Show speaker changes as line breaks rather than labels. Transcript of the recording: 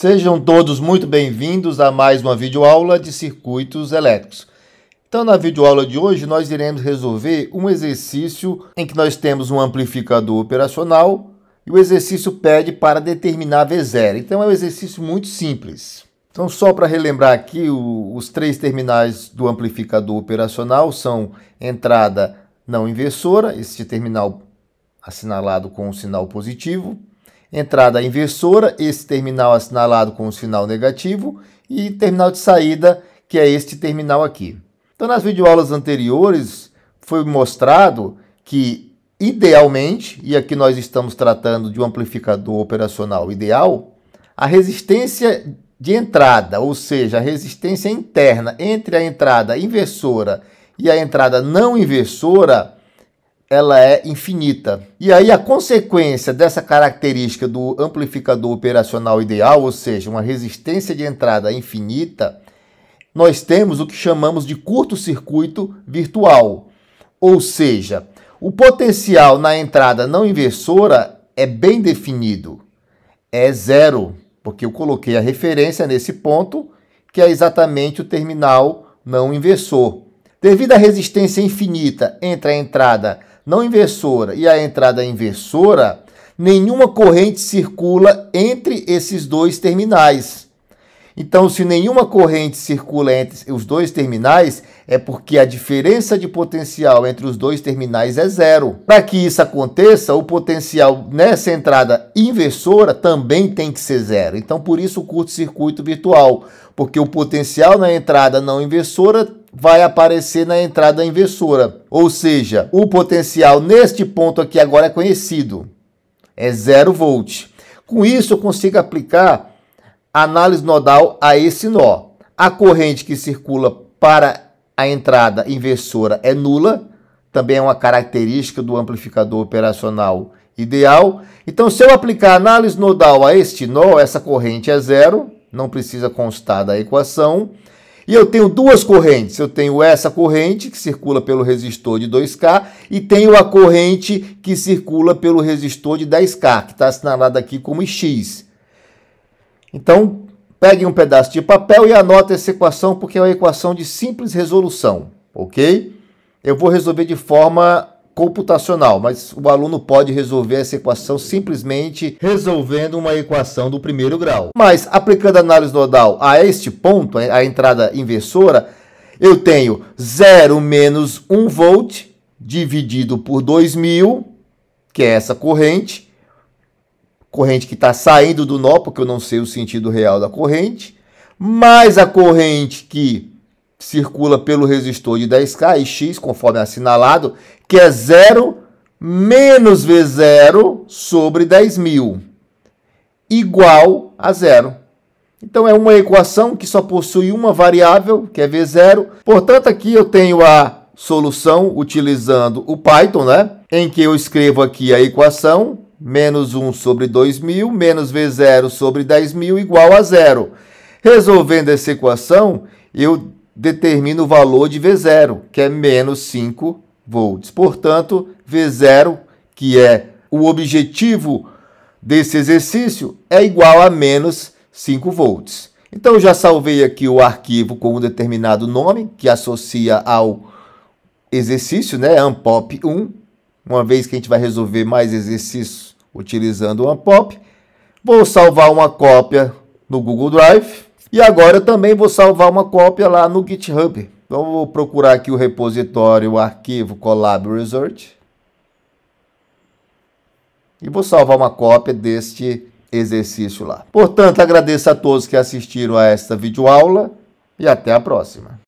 Sejam todos muito bem-vindos a mais uma videoaula de circuitos elétricos. Então, na videoaula de hoje, nós iremos resolver um exercício em que nós temos um amplificador operacional e o exercício pede para determinar V0. Então, é um exercício muito simples. Então, só para relembrar aqui, os três terminais do amplificador operacional são entrada não inversora, este terminal assinalado com o sinal positivo, entrada inversora, esse terminal assinalado com o sinal negativo, e terminal de saída, que é este terminal aqui. Então, nas videoaulas anteriores, foi mostrado que, idealmente, e aqui nós estamos tratando de um amplificador operacional ideal, a resistência de entrada, ou seja, a resistência interna entre a entrada inversora e a entrada não inversora, ela é infinita. E aí a consequência dessa característica do amplificador operacional ideal, ou seja, uma resistência de entrada infinita, nós temos o que chamamos de curto-circuito virtual. Ou seja, o potencial na entrada não inversora é bem definido, é zero, porque eu coloquei a referência nesse ponto, que é exatamente o terminal não inversor. Devido à resistência infinita entre a entrada não inversora e a entrada inversora, nenhuma corrente circula entre esses dois terminais. Então, se nenhuma corrente circula entre os dois terminais, é porque a diferença de potencial entre os dois terminais é zero. Para que isso aconteça, o potencial nessa entrada inversora também tem que ser zero. Então, por isso o curto-circuito virtual, porque o potencial na entrada não inversora vai aparecer na entrada inversora. Ou seja, o potencial neste ponto aqui agora é conhecido. É 0 volt. Com isso, eu consigo aplicar análise nodal a esse nó. A corrente que circula para a entrada inversora é nula. Também é uma característica do amplificador operacional ideal. Então, se eu aplicar análise nodal a este nó, essa corrente é zero. Não precisa constar da equação. E eu tenho duas correntes. Eu tenho essa corrente que circula pelo resistor de 2K e tenho a corrente que circula pelo resistor de 10K, que está assinalada aqui como X. Então, peguem um pedaço de papel e anotem essa equação, porque é uma equação de simples resolução, ok? Eu vou resolver de forma computacional, mas o aluno pode resolver essa equação simplesmente resolvendo uma equação do primeiro grau. Mas, aplicando a análise nodal a este ponto, a entrada inversora, eu tenho 0 menos 1 volt dividido por 2000, que é essa corrente que está saindo do nó, porque eu não sei o sentido real da corrente, mais a corrente que circula pelo resistor de 10K e X, conforme assinalado, que é 0 menos V0 sobre 10.000, igual a zero. Então, é uma equação que só possui uma variável, que é V0. Portanto, aqui eu tenho a solução utilizando o Python, né? Em que eu escrevo aqui a equação, menos 1 sobre 2.000, menos V0 sobre 10.000, igual a zero. Resolvendo essa equação, eu determino o valor de V0, que é menos 5 volts. Portanto, V0, que é o objetivo desse exercício, é igual a menos 5 volts. Então, eu já salvei aqui o arquivo com um determinado nome, que associa ao exercício, né? Ampop1. Uma vez que a gente vai resolver mais exercícios utilizando o Ampop. Vou salvar uma cópia no Google Drive. E agora eu também vou salvar uma cópia lá no GitHub. Então, eu vou procurar aqui o repositório, o arquivo Colab Result. E vou salvar uma cópia deste exercício lá. Portanto, agradeço a todos que assistiram a esta videoaula e até a próxima.